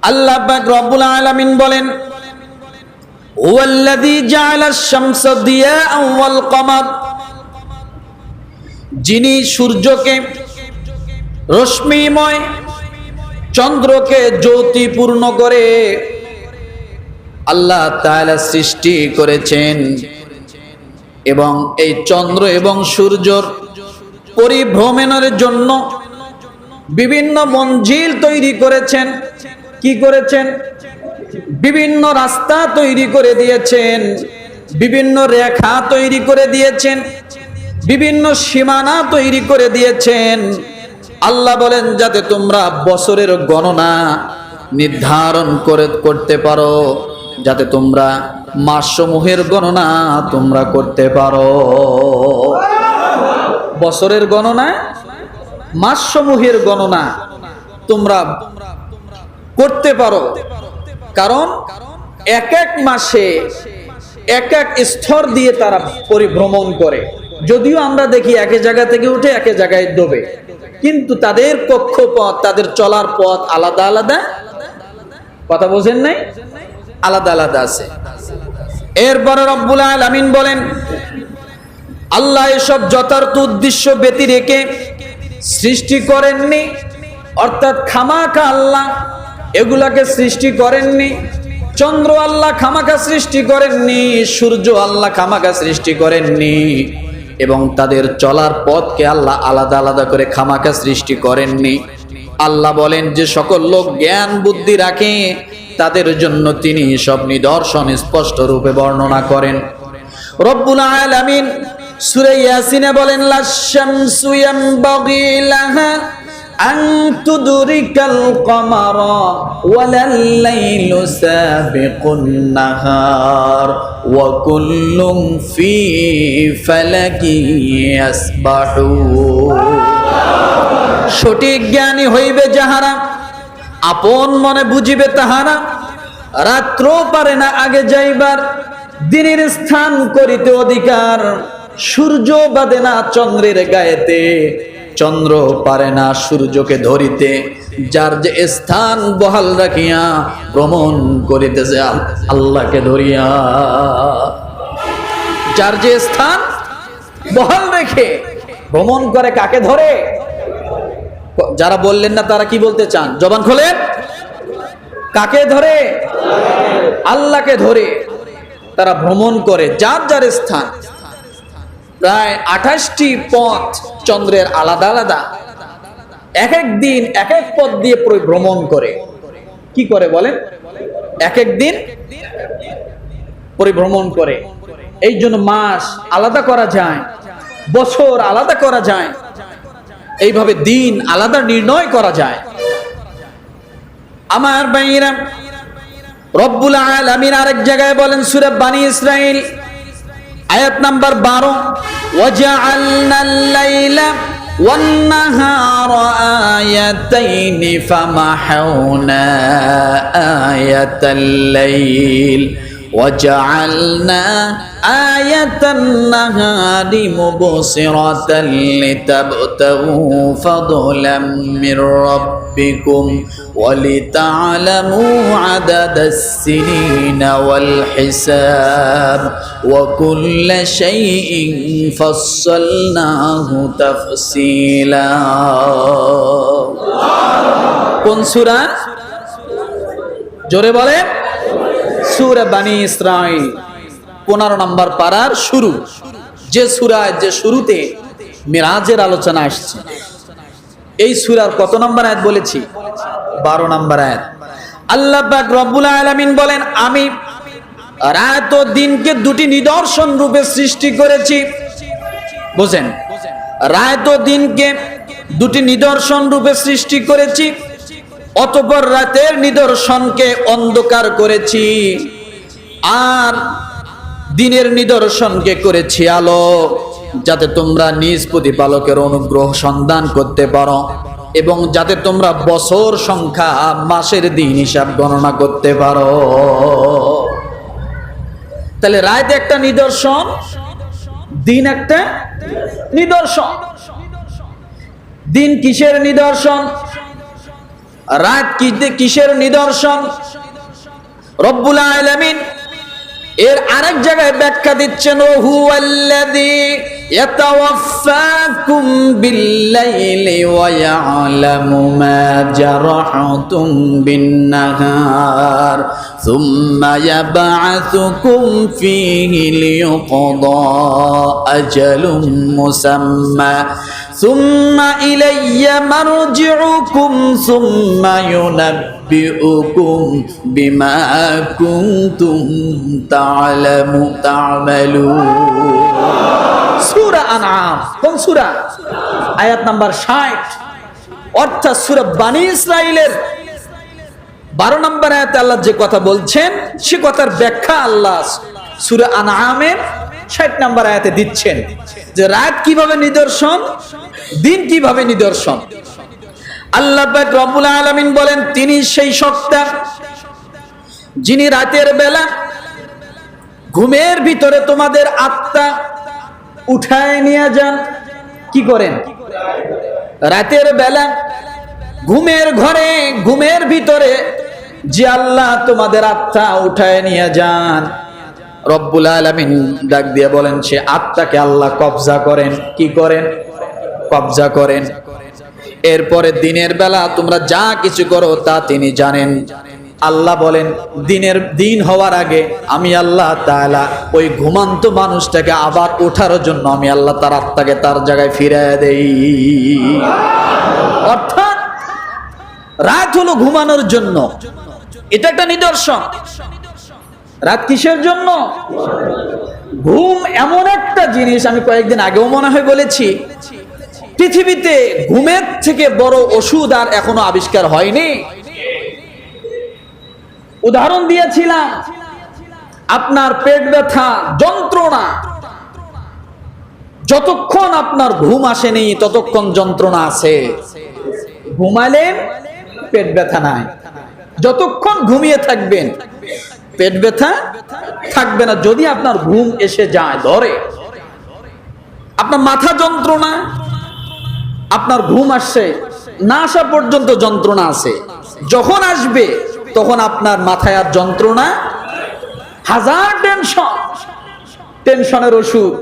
আল্লাহ পাক রব্বুল আলামিন বলেন, হুয়াল্লাযী জাআলাশ শামসা দিয়াআন ওয়াল কমার, যিনি সূর্যকে রশ্মিময়, চন্দ্রকে জ্যোতিপূর্ণ করে আল্লাহ তাআলা সৃষ্টি করেছেন, এবং এই চন্দ্র এবং সূর্যর পরিভ্রমণের জন্য বিভিন্ন মঞ্জিল তৈরি করেছেন। কি করেছেন? বিভিন্ন রাস্তা তৈরি করে দিয়েছেন, বিভিন্ন রেখা তৈরি করে দিয়েছেন, বিভিন্ন সীমানা তৈরি করে দিয়েছেন। আল্লাহ বলেন যাতে তোমরা বছরের গণনা নির্ধারণ করতে পারো, যাতে তোমরা মাসসমূহের গণনা তোমরা করতে পারো। বছরের গণনা, মাসসমূহের গণনা তোমরা করতে পারো, কারণ এক এক মাসে এক এক স্তর দিয়ে তারা পরিভ্রমণ করে। যদিও আমরা দেখি এক জায়গা থেকে উঠে এক জায়গায় ডোবে, কিন্তু তাদের কক্ষপথ, তাদের চলার পথ আলাদা আলাদা। কথা বোঝেন নাই? আলাদা আলাদা আছে। এরপরে রব্বুল আলামিন বলেন, আল্লাহ এসব যথার্থ উদ্দেশ্য ব্যতি রেখে সৃষ্টি করেননি, অর্থাৎ খামাখা আল্লাহ এগুলাকে সৃষ্টি করেননি। চন্দ্র আল্লাহ খামাখা সৃষ্টি করেননি, সূর্য আল্লাহ খামাখা সৃষ্টি করেননি, এবং তাদের চলার পথকে আল্লাহ আলাদা আলাদা করে খামাখা সৃষ্টি করেননি। আল্লাহ বলেন যে সকল লোক জ্ঞান বুদ্ধি রাখে তাদের জন্য তিনি সব নিদর্শন স্পষ্ট রূপে বর্ণনা করেন। রব্বুল আলামিন সূরা ইয়াসিনে বলেন, লাশ-শামসু ইয়ানবাগি লাহা আন তুদরিকাল কমারা ওয়ালাল লাইলু সাবিকুন নাহার ওয়া কুল্লুন ফি ফালাকি ইয়াসবাহুন। সঠিক জ্ঞানী হইবে যাহারা, আপন মনে বুঝিবে তাহারা, রাত্র পারে না আগে যাইবার, দিনের স্থান করিতে অধিকার, সূর্য বাদে না চন্দ্রের গায়েতে, চন্দ্র পারে না সূর্যকে ধরিতে, যার যে স্থান বহাল রাখিয়া ভ্রমণ করিতেছে আল্লাহকে ধরিয়া। যার যে স্থান বহাল রেখে ভ্রমণ করে কাকে ধরে? যারা বললেন না তারা কি বলতে চান? জবান খোলেন। কাকে ধরে? আল্লাহকে ধরে তারা ভ্রমণ করে, যার যার স্থান। প্রায় 28টি পথ চন্দ্রের আলাদা আলাদা, এক এক দিন এক এক পথ দিয়ে ভ্রমণ করে। কি করে বলেন? এক এক দিন পরিভ্রমণ করে। এই জন্য মাস আলাদা করা যায়, বছর আলাদা করা যায়, এইভাবে দিন আলাদা নির্ণয় করা যায়। আমার ভাইরা, রব্বুল আলামিন আরেক জায়গায় বলেন সূরা বানী ইসরাঈল আয়াত নাম্বার 12, ওয়াজআলনাল লাইলা ওয়ান নাহারা আয়াতাইনি ফামাহাউনা আয়াতাল লাইল وجعلنا آية النهار مبصرة لتبتغوا فضلا من ربكم ولتعلموا عدد السنين والحساب وكل شيء فصلناه تفصيلا. কোন সূরা? জোরে বলেন। সূরা বানী ইসরাঈল 15 নম্বর পারার শুরু, যে সূরা, যে শুরুতে মিরাজের আলোচনা আসছে। এই সূরার কত নম্বর আয়াত বলেছি? 12 নম্বর আয়াত। আল্লাহ পাক রব্বুল আলামিন বলেন, আমি রাত ও দিনকে দুটি নিদর্শন রূপে সৃষ্টি করেছি। বুঝেন, রাত ও দিনকে দুটি নিদর্শন রূপে সৃষ্টি করেছি, অতঃপর রাতের নিদর্শনকে অন্ধকার করেছি, আর দিনের নিদর্শনকে করেছি আলো, যাতে তোমরা নিজ প্রতিপালকের অনুগ্রহ সন্ধান করতে পারো, এবং যাতে তোমরা বছর সংখ্যা, মাসের দিন হিসাব গণনা করতে পারো। তাহলে রাত একটা নিদর্শন, দিন একটা নিদর্শন। দিন কিসের নিদর্শন? রাত কিসের নিদর্শন? রব্বুল আলামিন এর আরেক জায়গায় ব্যাখ্যা দিচ্ছেন, হুয়াল্লাযী ইয়াতাওয়াফফাকুম বিল-লাইলি ওয়া ইয়া'লামু মা জারাহতুম বিন-নাহার সুম্মা ইয়াব'আথুকুম ফীহি লিইয়ুকদা আজালুম মুসাম্মা সুম্মা ইলাইয়া মারজি'ুকুম সুম্মা ينبئكم بما كنتم تعملون সূরা আনআম। কোন সূরা? আয়াত নাম্বার 60, অর্থাৎ সূরা বনী ইসরাইলের 12 নম্বর আয়াতে আল্লাহ যে কথা বলছেন সে কথার ব্যাখ্যা আল্লাহ সূরা আনআমের 60 নম্বর আয়াতে দিচ্ছেন, যে রাত কিভাবে নিদর্শন, দিন কিভাবে নিদর্শন। আল্লাহ পাক রব্বুল আলামিন বলেন, তিনি সেই সত্তা যিনি রাতের বেলা ঘুমের ভিতরে তোমাদের আত্মা উঠায় নিয়ে যান। কি করেন? রাতের বেলা ঘুমের ঘরে, ঘুমের ভিতরে যে আল্লাহ তোমাদের আত্মা উঠায় নিয়ে যান, রব্বুল আলামিন ডাক দিয়ে বলেন সে আত্মাকে আল্লাহ কবজা করেন। কি করেন? কবজা করেন। এরপরে দিনের বেলা তোমরা যা কিছু করো তা তিনি জানেন। আল্লাহ বলেন দিন হওয়ার আগে আমি আল্লাহ তাআলা ওই ঘুমান্ত মানুষটাকে আবার ওঠার জন্য আমি আল্লাহ তার আত্মাকে তার জায়গায় ফিরিয়ে দেই। অর্থাৎ রাত হলো ঘুমানোর জন্য, এটা একটা নিদর্শন। রাত কিসের জন্য? ঘুম এমন একটা জিনিস, আমি কয়েকদিন আগেও মনে হয় বলেছি, পৃথিবীতে ঘুমের থেকে বড় ওষুধ আর এখনো আবিষ্কার হয়নি। উদাহরণ দিয়েছিলাম, আপনার পেট ব্যথা যন্ত্রণা, যতক্ষণ আপনার ঘুম আসেনি ততক্ষণ যন্ত্রণা আছে। ঘুমালেন পেট ব্যথা নাই, যতক্ষণ ঘুমিয়ে থাকবেন পেট ব্যথা থাকবে না। যদি আপনার ঘুম এসে যায়, ধরে আপনার মাথা যন্ত্রণা, আপনার ঘুম আসছে না আসা পর্যন্ত যন্ত্রণা আছে, যখন আসবে তখন আপনার মাথায় আর যন্ত্রণা, হাজার টেনশন, টেনশনের ওষুধ,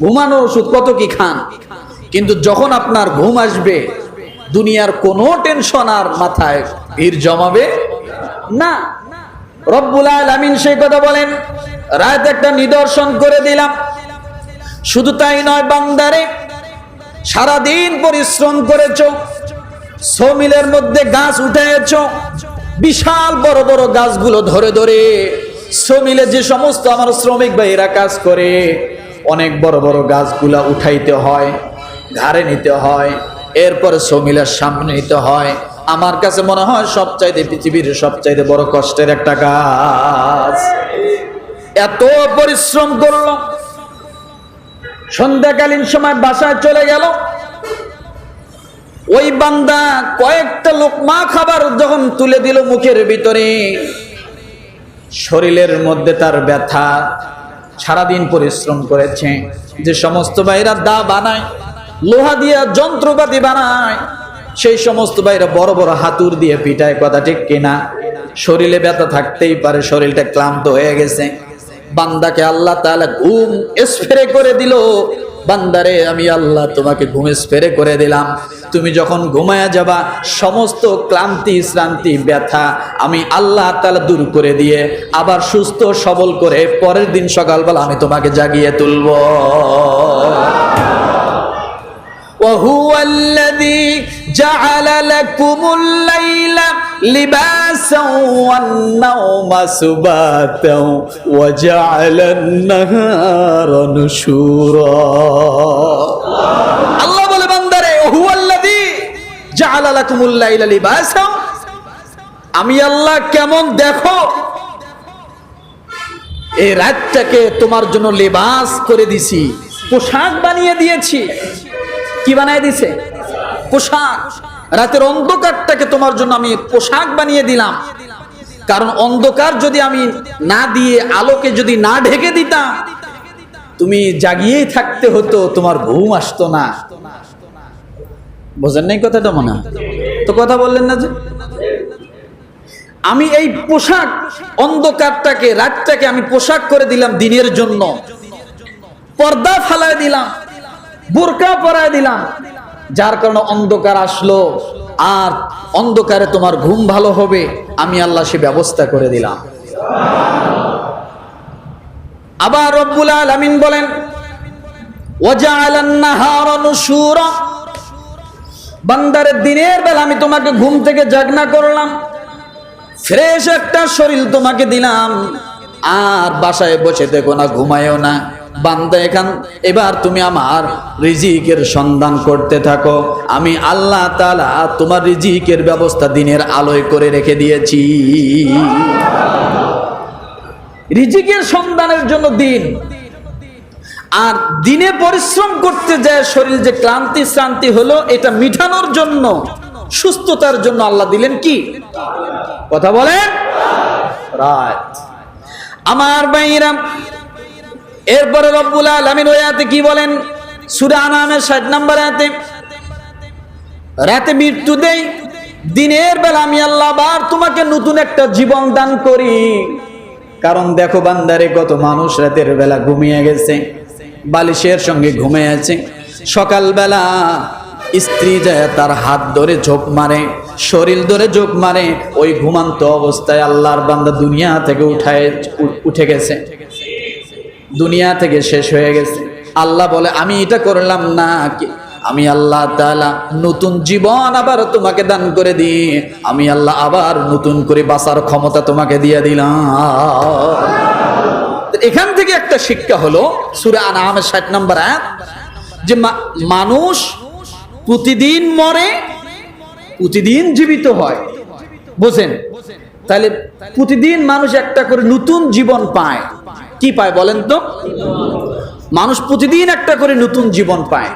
ঘুমানোর ওষুধ কত কি খান, কিন্তু যখন আপনার ঘুম আসবে দুনিয়ার কোনো টেনশন আর মাথায় ভিড় জমাবে না। রব্বুল আলামিন সেই কথা বলেন, রাত একটা নিদর্শন করে দিলাম। শুধু তাই নয়, বান্দারে সারাদিন পরিশ্রম করেছো, সমিলের মধ্যে গাছ উঠাইছো, বিশাল বড় বড় গাছগুলো ধরে ধরে সমিলে যে সমস্ত আমার শ্রমিক ভাইয়েরা কাজ করে, অনেক বড় বড় গাছগুলা উঠাইতে হয়, ঘাড়ে নিতে হয়, এরপরে সমিলের সামনে নিতে হয়। আমার কাছে মনে হয় সবচাইতে পৃথিবীর সবচাইতে বড় কষ্টের একটা কাজ। এত পরিশ্রম করলো, সন্ধ্যাকালীন সময় বাসায় চলে গেল, ওই বান্দা কয়েকটা লোকমা খাবার যখন তুলে দিল মুখের ভিতরে, শরীরের মধ্যে তার ব্যথা, সারাদিন পরিশ্রম করেছে। যে সমস্ত ভাইরা দা বানায়, লোহা দিয়ে যন্ত্রপাতি বানায়, সেই সমস্ত ভাইরা বড় বড় হাতুর দিয়ে পিটায়, কথা ঠিক কিনা? শরীরে ব্যথা থাকতেই পারে, শরীরটা ক্লান্ত হয়ে গেছে। বান্দাকে আল্লাহ তাআলা ঘুম স্প্রে করে দিল। বান্দারে আমি আল্লাহ তোমাকে ঘুম স্প্রে করে দিলাম, তুমি যখন ঘুমায়া যাবা সমস্ত ক্লান্তি শ্রান্তি ব্যথা আমি আল্লাহ তাআলা দূর করে দিয়ে আবার সুস্থ সবল করে পরের দিন সকালবেলা আমি তোমাকে জাগিয়ে তুলব। وهو الذي جعل لكم الليل لباسا والنوم سباتا وجعل النهار نشورا। আল্লাহ বলে বান্দারে, وهو الذي جعل لكم الليل لباسا, আমি আল্লাহ কেমন দেখো এই রাতটাকে তোমার জন্য লিবাস করে দিছি, পোশাক বানিয়ে দিয়েছি। কি বানিয়ে দিছে? পোশাক। রাতের অন্ধকারটাকে তোমার জন্য আমি পোশাক বানিয়ে দিলাম। কারণ অন্ধকার যদি আমি না দিয়ে আলোকে যদি না ঢেকে দিতাম তুমি জাগিয়েই থাকতে হতো, তোমার ঘুম আসতো না। বোঝেন নাই কথাটা? মনে তো কথা বললেন না যে আমি এই পোশাক, অন্ধকারটাকে, রাতটাকে আমি পোশাক করে দিলাম দিনের জন্য। পর্দা ফালায় দিলাম, বোরকা পরায় দিলাম, যার কারণে অন্ধকার আসলো আর অন্ধকারে তোমার ঘুম ভালো হবে, আমি আল্লাহ সে ব্যবস্থা করে দিলাম। আবার রব্বুল আলামিন বলেন ওয়াজআলান নাহারা নুশুরা, বান্দারে দিনের বেলা আমি তোমাকে ঘুম থেকে জাগনা করলাম, ফ্রেশ একটা শরীর তোমাকে দিলাম, আর বাসায় বসে দেখো না, ঘুমায়ও না। বান্দা এবার তুমি আমার রিজিকের সন্ধান করতে থাকো। আমি আল্লাহ তাআলা তোমার রিজিকের ব্যবস্থা দিনের আলোয় করে রেখে দিয়েছি। রিজিকের সন্ধানের জন্য দিন, আর দিনে পরিশ্রম করতে যায় শরীর যে ক্লান্তি শ্রান্তি হলো, এটা মিটানোর জন্য, সুস্থতার জন্য আল্লাহ দিলেন কি? কথা বলেন রাত। আমার ভাইরা, এরপরে রব্বুল আলামিন ওই আয়াতে কি বলেন? সূরা আনামের 60 নম্বর আয়াতে, রাতে মৃত্যু দেই, দিনের বেলা আমি আল্লাহ আবার তোমাকে নতুন একটা জীবন দান করি। কারণ দেখো বান্দারে, কত মানুষ রাতের বেলা ঘুমিয়ে গেছে, বালিশের সঙ্গে ঘুমিয়ে আছে, সকালবেলা স্ত্রী যায় তার হাত ধরে ঝোঁক মারে, শরীর ধরে ঝোঁক মারে, ওই ঘুমান্ত অবস্থায় আল্লাহর বান্দা দুনিয়া থেকে উঠে গেছে, দুনিয়া থেকে শেষ হয়ে গেছে। আল্লাহ বলে আমি এটা করলাম না, আমি আল্লাহ তাআলা নতুন জীবন আবার তোমাকে দান করে দিই, আমি আল্লাহ আবার নতুন করে বাঁচার ক্ষমতা তোমাকে দিয়ে দিলাম। এখান থেকে একটা শিক্ষা হলো সূরা আনামের 60 নম্বর আয়াত, যে মানুষ প্রতিদিন মরে, প্রতিদিন জীবিত হয়। বুঝেন? তাহলে প্রতিদিন মানুষ একটা করে নতুন জীবন পায়। কি পায় বলেন তো? মানুষ প্রতিদিন একটা করে নতুন জীবন পায়।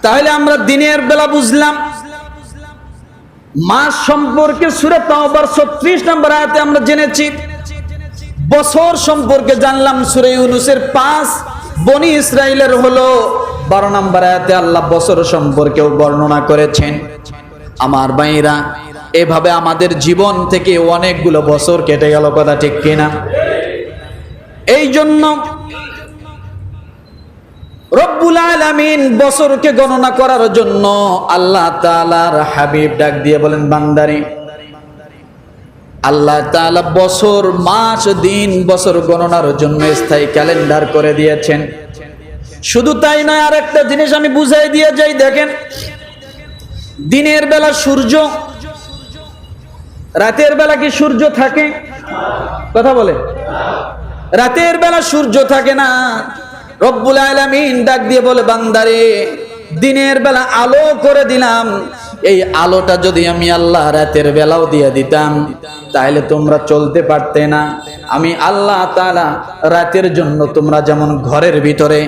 তাহলে আমরা দিনের বেলা বুঝলাম, মাস সম্পর্কে সূরা তাওবার 36 নম্বর আয়াতে আমরা জেনেছি, বছর সম্পর্কে জানলাম সূরা ইউনূসের 5, বনি ইসরাইলের হলো 12 নম্বর আয়াতে আল্লাহ বছর সম্পর্কেও বর্ণনা করেছেন। আমার ভাইরা, এভাবে আমাদের জীবন থেকে অনেকগুলো বছর কেটে গেল, কথা ঠিক কিনা? এই জন্য রব্বুল আলামিন বছরকে গণনা করার জন্য আল্লাহ তাআলার হাবিব ডাক দিয়ে বলেন, বান্দারে, আল্লাহ তাআলা বছর, মাস, দিন, বছর গণনার জন্য স্থায়ী ক্যালেন্ডার করে দিয়েছেন। শুধু তাই নয়, আরেকটা জিনিস আমি বুঝাই দিয়ে যাই। দেখেন, দিনের বেলা সূর্য, রাতের বেলা কি সূর্য থাকে? কথা বলে, রাতের বেলা সূর্য থাকে না। রব্বুল আলামিন ডাক দিয়ে বলে, বান্দারে, দিনের বেলা আলো করে দিলাম, এই আলোটা যদি আমি আল্লাহ রাতের বেলাও দিয়ে দিতাম তাহলে তোমরা চলতে পারতে না। আমি আল্লাহ তাআলা রাতের জন্য তোমরা যেমন ঘরের ভিতরে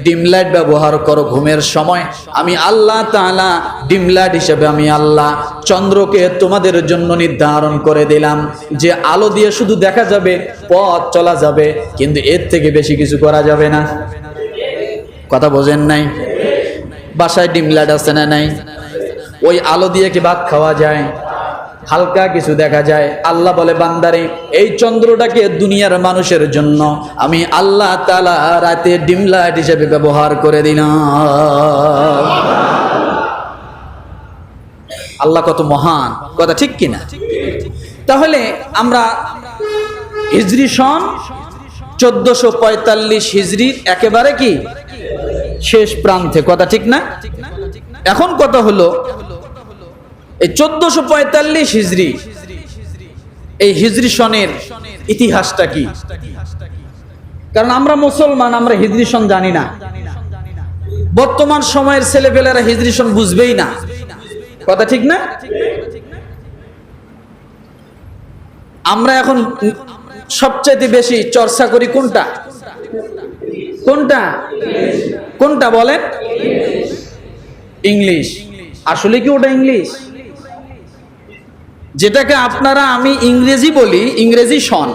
ডিম লাইট ব্যবহার করো ঘুমের সময়, আমি আল্লাহ তাআলা ডিম লাইট হিসেবে আমি আল্লাহ চন্দ্রকে তোমাদের জন্য নির্ধারণ করে দিলাম, যে আলো দিয়ে শুধু দেখা যাবে, পথ চলা যাবে, কিন্তু এর থেকে বেশি কিছু করা যাবে না। কথা বোঝেন নাই? বাসায় ডিম লাইট আছে না নাই? ওই আলো দিয়ে কি ভাত খাওয়া যায়? হালকা কিছু দেখা যায়। আল্লাহ বলে, বান্দারে, এই চন্দ্রটাকে দুনিয়ার মানুষের জন্য আমি আল্লাহ তাআলা রাতে ডিম লাইট হিসেবে ব্যবহার করে দিলাম। আল্লাহ কত মহান, কথা ঠিক কিনা? তাহলে আমরা হিজরি সন 1445 হিজরির একেবারে কি শেষ প্রান্তে, কথা ঠিক না? এখন কথা হলো, এই 1445 হিজরি, এই হিজরি সনের ইতিহাসটা কি? কারণ আমরা মুসলমান, আমরা হিজরি সন জানি না। বর্তমান সময়ের ছেলেপেলেরা হিজরি সন বুঝবেই না, কথা ঠিক না? আমরা এখন সবচাইতে বেশি চর্চা করি কোনটা? কোনটা? কোনটা বলেন? ইংলিশ। আসলে কি ওটা ইংলিশ? যেটাকে আপনারা আমি ইংরেজি বলি, ইংরেজি সন,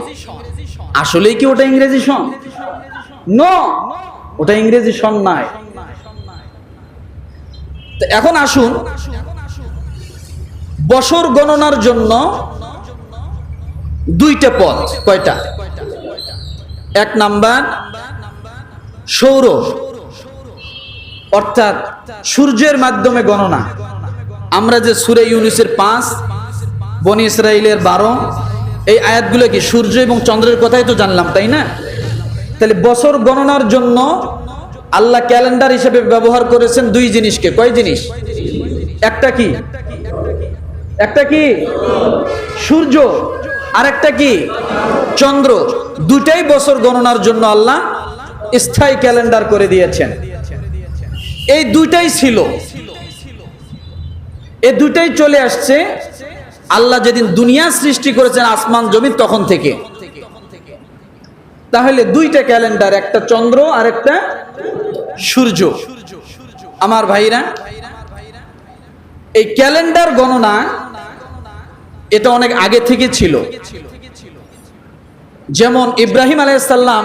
আসলে কি ওটা ইংরেজি সন? নো, ওটা ইংরেজি সন নাই। এখন আসুন, বছর গণনার জন্য দুইটা পথ। কয়টা? এক নাম্বার সৌর, অর্থাৎ সূর্যের মাধ্যমে গণনা। আমরা যে সূরা ইউনূসের 5, বনি ইসরাইলের 12, এই আয়াতগুলো কি সূর্য এবং চন্দ্রের কথাই তো জানলাম, তাই না? তাহলে বছর গণনার জন্য আল্লাহ ক্যালেন্ডার হিসেবে ব্যবহার করেছেন দুই জিনিসকে। কয় জিনিস? একটা কি? একটা কি সূর্য, আর একটা কি চন্দ্র। দুটাই বছর গণনার জন্য আল্লাহ স্থায়ী ক্যালেন্ডার করে দিয়েছেন। এই দুইটাই ছিল, এই দুইটাই চলে আসছে আল্লাহ যেদিন দুনিয়া সৃষ্টি করেছেন আসমান জমিন তখন থেকে। তাহলে দুইটা ক্যালেন্ডার, একটা চন্দ্র আর একটা সূর্য। আমার ভাইরা, এই ক্যালেন্ডার গণনা এটা অনেক আগে থেকে ছিল। যেমন ইব্রাহিম আলাইহিস সালাম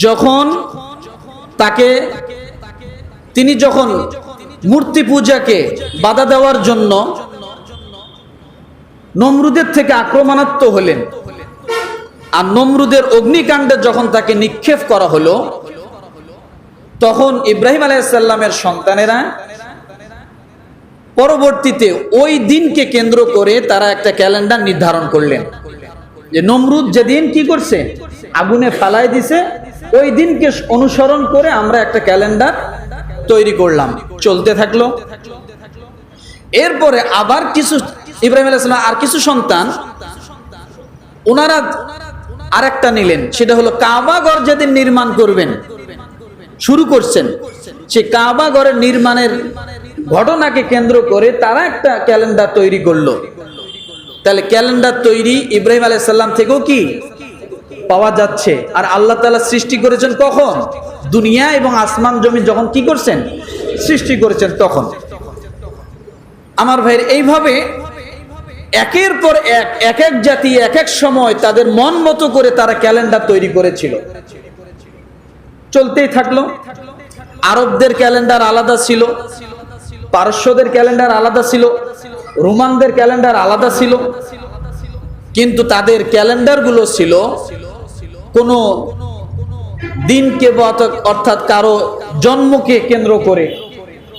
যখন তিনি যখন মূর্তি পূজাকে বাধা দেওয়ার জন্য নমরুদের থেকে আক্রমণাত্মক হলেন, আর নমরুদের অগ্নিকাণ্ডে যখন তাকে নিক্ষেপ করা হলো, তখন ইব্রাহিম আলাইহিস সালামের সন্তানেরা পরবর্তীতে ওই দিনকে কেন্দ্র করে তারা একটা ক্যালেন্ডার নির্ধারণ করলেন, যে নমরুদ যেদিন কি করছে, আগুনে ফালাই দিছে, ওই দিনকে অনুসরণ করে আমরা একটা ক্যালেন্ডার তৈরি করলাম। চলতে থাকলো। এরপরে আবার কিছু ইব্রাহিম আলাইহিস সালাম আর কিছু সন্তান ওনারা আরেকটা নিলেন, সেটা হলো কাবা ঘর যেদিন নির্মাণ করবেন শুরু করছেন, সে কাবা ঘরের নির্মাণের ঘটনাকে কেন্দ্র করে তারা একটা ক্যালেন্ডার তৈরি করলো। তাহলে ক্যালেন্ডার তৈরি ইব্রাহিম আলাইহিস সালাম থেকেও কি পাওয়া যাচ্ছে। আর আল্লাহ তাআলা সৃষ্টি করেছেন কখন? দুনিয়া এবং আসমান জমিন যখন কি করছেন, সৃষ্টি করেছেন তখন। আমার ভাইয়ের এইভাবে একের পর এক এক জাতি এক এক সময় তাদের মন মতো করে তারা ক্যালেন্ডার তৈরি করেছিল, চলতেই থাকলো। আরবদের ক্যালেন্ডার আলাদা ছিল, পারস্যদের ক্যালেন্ডার আলাদা ছিল, রোমানদের ক্যালেন্ডার আলাদা ছিল, কিন্তু তাদের ক্যালেন্ডারগুলো ছিল কোনো দিনকে অর্থাৎ কারো জন্মকে কেন্দ্র করে,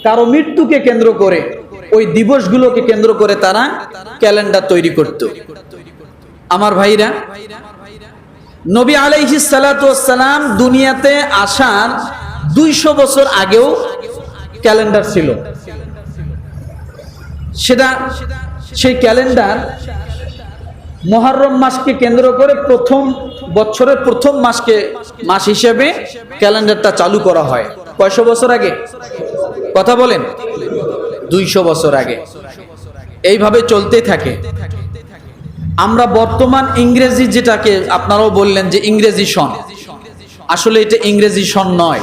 কারো মৃত্যুকে কেন্দ্র করে, ওই দিবসগুলোকে কেন্দ্র করে তারা ক্যালেন্ডার তৈরি করত। আমার ভাইরা, নবী আলাইহিস সালাতু ওয়াস সালাম দুনিয়াতে আসার 200 বছর আগেও ক্যালেন্ডার ছিল। সেই ক্যালেন্ডার মুহররম মাসকে কেন্দ্র করে বছরের প্রথম মাস হিসেবে ক্যালেন্ডারটা চালু করা হয়। কয়শো বছর আগে? কথা বলেন। 200 বছর আগে। এইভাবে চলতেই থাকে। আমরা বর্তমান ইংরেজি, যেটাকে আপনারাও বললেন যে ইংরেজি সন, আসলে এটা ইংরেজি সন নয়,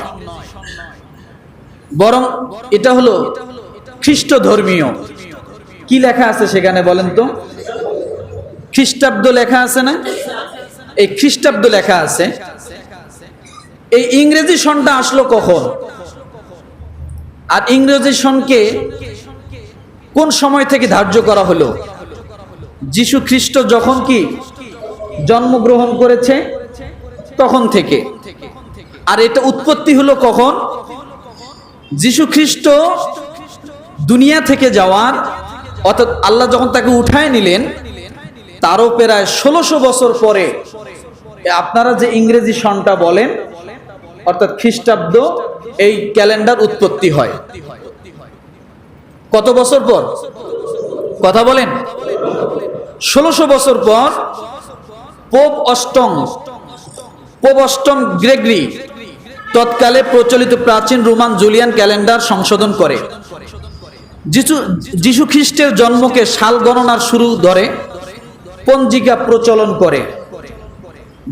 বরং এটা হলো খ্রিস্ট ধর্মীয়। কি লেখা আছে সেখানে বলেন তো? খ্রিস্টাব্দ লেখা আছে না? এই খ্রিস্টাব্দ লেখা আছে। এই ইংরেজি সনটা আসলো কখন? আর ইংরেজি সনকে কোন সময় থেকে ধার্য করা হলো? যিশু খ্রিস্ট যখন কি জন্মগ্রহণ করেছে তখন থেকে। আর এটা উৎপত্তি হলো কখন? যিশু খ্রিস্ট দুনিয়া থেকে যাওয়ার, অর্থাৎ আল্লাহ যখন তাকে উঠায় নিলেন, তারও প্রায় 1600 বছর পরে আপনারা যে ইংরেজি সনটা বলেন, অর্থাৎ খ্রিস্টাব্দ, এই ক্যালেন্ডার উৎপত্তি হয়। কত বছর পর? কথা বলেন। 1600 বছর পর পোপ অষ্টম গ্রেগরি তৎকালে প্রচলিত প্রাচীন রোমান জুলিয়ান ক্যালেন্ডার সংশোধন করে যিশু খ্রিস্টের জন্মকে সাল গণনার শুরু ধরে পঞ্জিকা প্রচলন করে,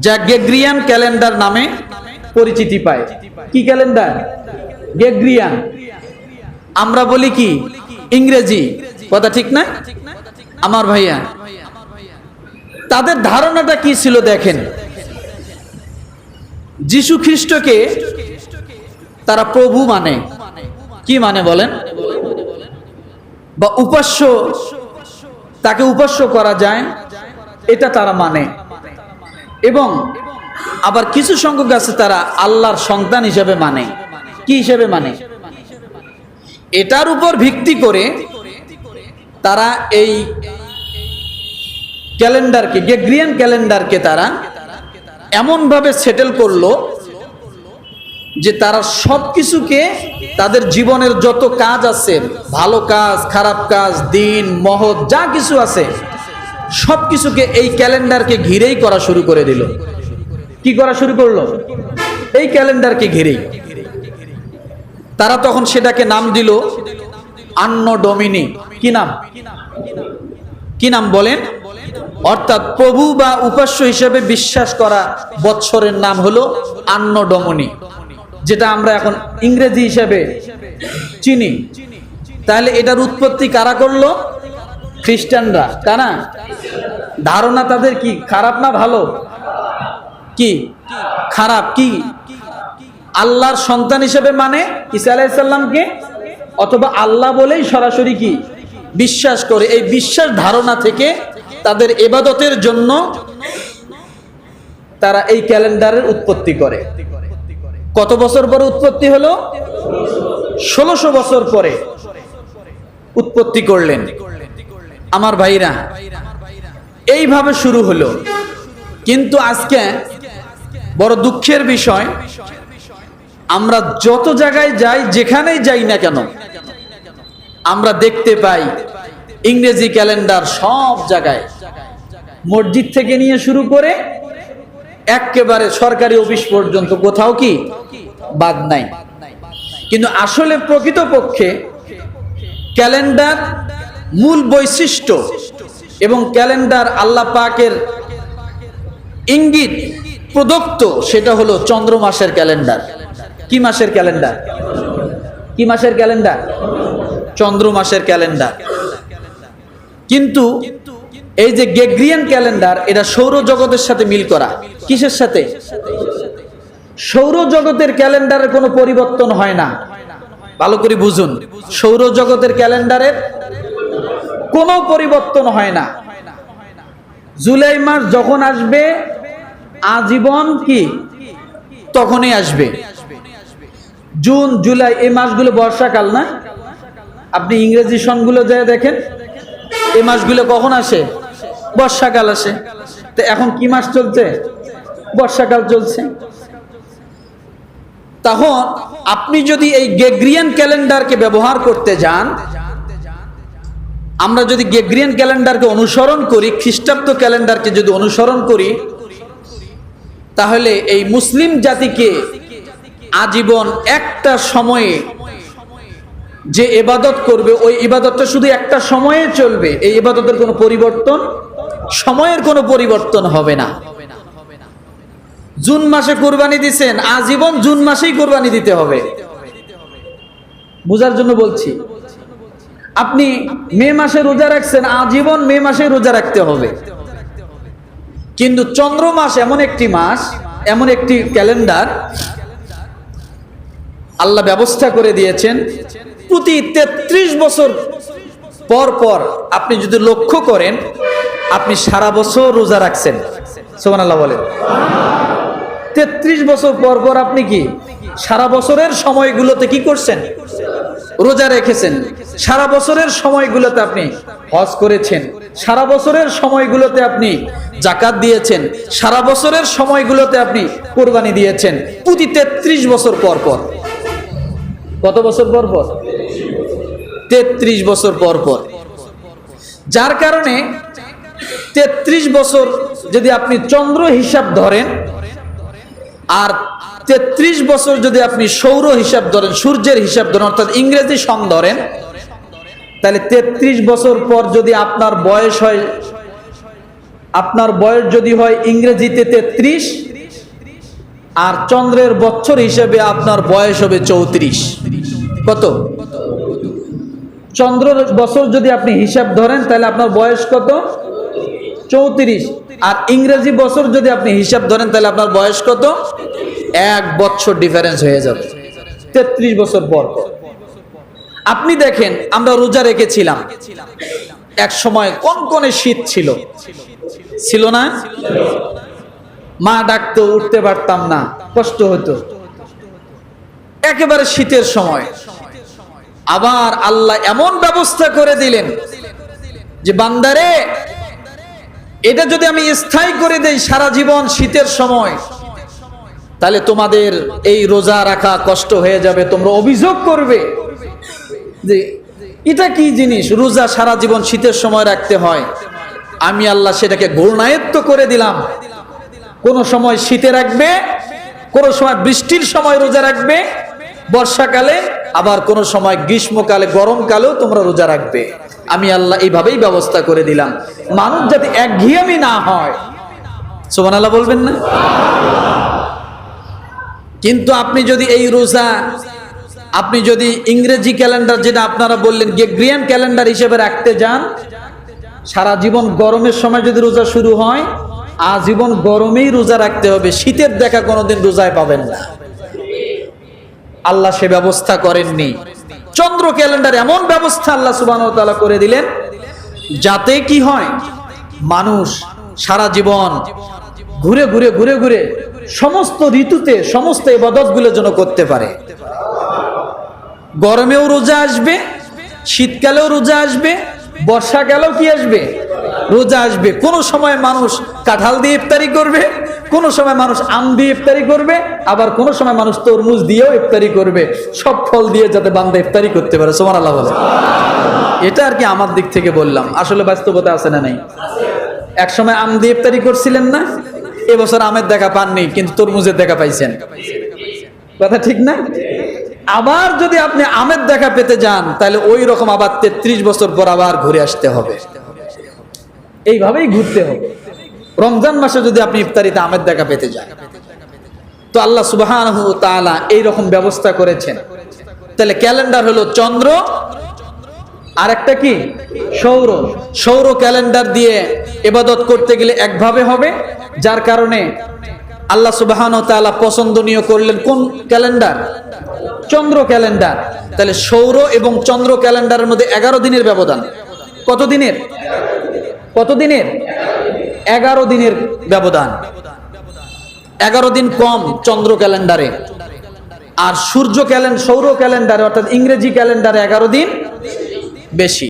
যা গ্রেগরিয়ান ক্যালেন্ডার নামে পরিচিতি পায়। কি ক্যালেন্ডার? গ্রেগরিয়ান। আমরা বলি কি ইংরেজি। কথা ঠিক না? আমার ভাইয়া, তাদের ধারণাটা কি ছিল দেখেন। যিশু খ্রিস্টকে তারা প্রভু মানে। কি মানে বলেন? বা উপাস্য, তাকে উপাস্য করা যায়, এটা তারা মানে। এবং আবার কিছু সংখ্যক আছে তারা আল্লাহর সন্তান হিসেবে মানে। কি হিসেবে মানে? এটার উপর ভিত্তি করে তারা এই ক্যালেন্ডারকে, গ্রেগরিয়ান ক্যালেন্ডারকে তারা এমনভাবে সেটেল করলো যে তারা সবকিছুকে, তাদের জীবনের যত কাজ আছে, ভালো কাজ, খারাপ কাজ, দিন, মহৎ যা কিছু আছে, সবকিছুকে এই ক্যালেন্ডারকে ঘিরেই করা শুরু করে দিল। কি করা শুরু করলো? এই ক্যালেন্ডারকে ঘিরেই। তারা তখন সেটাকে নাম দিল আন্নো ডোমিনি। কি নাম? কি নাম বলেন? অর্থাৎ প্রভু বা উপাস্য হিসেবে বিশ্বাস করা বৎসরের নাম হলো আন্নো ডোমিনি, যেটা আমরা এখন ইংরেজি হিসেবে চিনি। তাহলে এটার উৎপত্তি কারা করলো? খ্রিস্টানরা। তারা ধারণা তাদের কি খারাপ না ভালো? কি খারাপ? কি আল্লাহর সন্তান হিসেবে মানে ঈসা আলাইহিস সালামকে, অথবা আল্লাহ বলেই সরাসরি কি বিশ্বাস করে। এই বিশ্বাস ধারণা থেকে তাদের ইবাদতের জন্য তারা এই ক্যালেন্ডারের উৎপত্তি করে। কত বছর পরে উৎপত্তি হলো? 1600 বছর পরে উৎপত্তি করলেন আমার ভাইরা। এইভাবে শুরু হলো। কিন্তু আজকে বড় দুঃখের বিষয়, আমরা যত জায়গায় যাই, যেখানেই যাই না কেন, আমরা দেখতে পাই ইংরেজি ক্যালেন্ডার সব জায়গায়, মসজিদ থেকে নিয়ে শুরু করে একেবারে সরকারি অফিস পর্যন্ত কোথাও কি বাদ নাই। কিন্তু আসলে প্রকৃতপক্ষে ক্যালেন্ডার মূল বৈশিষ্ট্য এবং ক্যালেন্ডার আল্লাহ পাকের ইঙ্গিত প্রদত্ত, সেটা হলো চন্দ্র মাসের ক্যালেন্ডার। কি মাসের ক্যালেন্ডার? কি মাসের ক্যালেন্ডার? চন্দ্র মাসের ক্যালেন্ডার। কিন্তু এই যে গ্রেগরিয়ান ক্যালেন্ডার, এটা সৌরজগতের সাথে মিল করা। কিসের সাথে? সৌরজগতের ক্যালেন্ডারের কোনো পরিবর্তন হয় না। ভালো করে বুঝুন, সৌরজগতের ক্যালেন্ডারের কোনো পরিবর্তন হয় না। জুলাই মাস যখন আসবে আজীবন কি তখনই আসবে। জুন, জুলাই এই মাসগুলো বর্ষাকাল না? আপনি ইংরেজি সনগুলো যায় দেখেন, এই মাসগুলো কখন আসে? বর্ষাকাল আসে। তো এখন কি মাস চলছে? বর্ষাকাল চলছে। তখন আপনি যদি এই গ্রেগরিয়ান ক্যালেন্ডারকে ব্যবহার করতে যান, আমরা যদি গ্রেগরিয়ান ক্যালেন্ডারকে অনুসরণ করি, খ্রিস্টাব্দ ক্যালেন্ডারকে যদি অনুসরণ করি, তাহলে এই মুসলিম জাতিকে আজীবন একটা সময়ে যে ইবাদত করবে, ওই ইবাদতটা শুধু একটা সময়ে চলবে। এই ইবাদতের কোনো পরিবর্তন, সময়ের কোনো পরিবর্তন হবে না। জুন মাসে কুরবানি দিছেন, আজীবন জুন মাসেই কুরবানি দিতে হবে। বুঝার জন্য বলছি। আপনি মে মাসে রোজা রাখছেন, আজীবন মে মাসে রোজা রাখতে হবে। কিন্তু চন্দ্র মাস এমন একটি মাস, এমন একটি ক্যালেন্ডার আল্লাহ ব্যবস্থা করে দিয়েছেন, প্রতি 33 বছর পর পর আপনি যদি লক্ষ্য করেন, আপনি সারা বছর রোজা রাখছেন। সুবহানাল্লাহ বলেন। 33 বছর পর পর আপনি কি সারা বছরের সময়গুলোতে কি করছেন? রোজা রেখেছেন। সারা বছরের সময়গুলোতে আপনি হজ করেছেন। সারা বছরের সময়গুলোতে আপনি যাকাত দিয়েছেন। সারা বছরের সময়গুলোতে আপনি কুরবানি দিয়েছেন। প্রতি 33 বছর পর পর। কত বছর পর পর? 33 বছর পর পর। যার কারণে 33 বছর যদি আপনি চন্দ্র হিসাব ধরেন, আর 33 বছর যদি আপনি সৌর হিসাব ধরেন, সূর্যের হিসাব ধরেন, অর্থাৎ ইংরেজি সন ধরেন, তাহলে 33 বছর পর যদি আপনার বয়স হয়, আপনার বয়স যদি হয় ইংরেজিতে 33, আর চন্দ্রের বছর হিসেবে আপনার বয়স হবে 34। কত? চন্দ্রের বছর যদি আপনি হিসাব ধরেন, তাহলে আপনার বয়স কত? 34। আর ইংরেজি বছর যদি আপনি হিসাব ধরেন, তাহলে আপনার বয়স কত? 1 বছর ডিফারেন্স হয়ে যাবে 33 বছর পর পর। আপনি দেখেন, আমরা রোজা রেখেছিলাম, এক সময় কনকনে শীত ছিল, ছিল না? মা ডাকতো, উঠতে পারতাম না, কষ্ট হতো। একেবারে শীতের সময় আবার আল্লাহ এমন ব্যবস্থা করে দিলেন যে বান্দারে, এটা যদি আমি স্থায়ী করে দেই সারা জীবন শীতের সময়, তাহলে তোমাদের এই রোজা রাখা কষ্ট হয়ে যাবে, তোমরা অভিযোগ করবে যে এটা কি জিনিস, রোজা সারা জীবন শীতের সময় রাখতে হয়। আমি আল্লাহ সেটাকে ঘূর্ণায়ত্ত করে দিলাম। কোন সময় শীতে রাখবে, কোন সময় বৃষ্টির সময় রোজা রাখবে বর্ষাকালে, আবার কোন সময় গ্রীষ্মকালে গরমকালেও তোমরা রোজা রাখবে। আমি আল্লাহ এইভাবেই ব্যবস্থা করে দিলাম, মানুষ যাতে একঘেয়েমি না হয়। সুবহানাল্লাহ বলবেন না? কিন্তু আপনি যদি এই রোজা আপনি যদি ইংরেজি ক্যালেন্ডার, যেটা আপনারা বললেন গ্রেগরিয়ান ক্যালেন্ডার হিসেবে রাখতে যান, সারা জীবন গরমের সময় যদি রোজা শুরু হয়, আজীবন গরমেই রোজা রাখতে হবে, শীতের দেখা কোনোদিন রোজায় পাবেন না। আল্লাহ সে ব্যবস্থা করেননি। চন্দ্র ক্যালেন্ডার এমন ব্যবস্থা আল্লাহ সুবহানাহু ওয়া তাআলা করে দিলেন, যাতে কি হয়, মানুষ সারা জীবন ঘুরে ঘুরে ঘুরে ঘুরে সমস্ত ঋতুতে সমস্ত ইবাদতগুলো যেন করতে পারে। গরমেও রোজা আসবে, শীতকালেও রোজা আসবে, বর্ষাকালেও কি আসবে, রোজা আসবে। কোন সময় মানুষ কাঁঠাল দিয়ে ইফতারি করবে, কোন সময় মানুষ আম দিয়ে ইফতারি করবে, আবার কোন সময় মানুষ তরমুজ দিয়েও ইফতারি করবে। সব ফল দিয়ে যাতে বান্দা ইফতারি করতে পারে। সুবহানাল্লাহ বলে। এটা আর কি আমার দিক থেকে বললাম, আসলে বাস্তবতা আছে না নাই? এক সময় আম দিয়ে ইফতারি করছিলেন না, এবছর আমের দেখা পাননি, কিন্তু তরমুজের দেখা পাইছেন। কথা ঠিক না? আবার যদি আপনি আমের দেখা পেতে যান, তাহলে ওই রকম আবার 33 বছর পর আবার ঘুরে আসতে হবে। এইভাবেই ঘুরতে হবে। রমজান মাসে যদি আপনি ইফতারিতে আমের দেখা পেতে যান, তো আল্লাহ সুবহানাহু ওয়া তাআলা এইরকম ব্যবস্থা করেছেন। তাহলে ক্যালেন্ডার হলো চন্দ্র, আর একটা কি সৌর। সৌর ক্যালেন্ডার দিয়ে ইবাদত করতে গেলে একভাবে হবে, যার কারণে আল্লাহ সুবহানাহু ওয়া তাআলা পছন্দনীয় করলেন কোন ক্যালেন্ডার? চন্দ্র ক্যালেন্ডার। তাহলে সৌর এবং চন্দ্র ক্যালেন্ডারের মধ্যে 11 দিনের ব্যবধান। কত দিনের? কত দিনের? 11 দিনের ব্যবধান। 11 দিন কম চন্দ্র ক্যালেন্ডারে, আর সৌর ক্যালেন্ডারে অর্থাৎ ইংরেজি ক্যালেন্ডারে 11 দিন বেশি।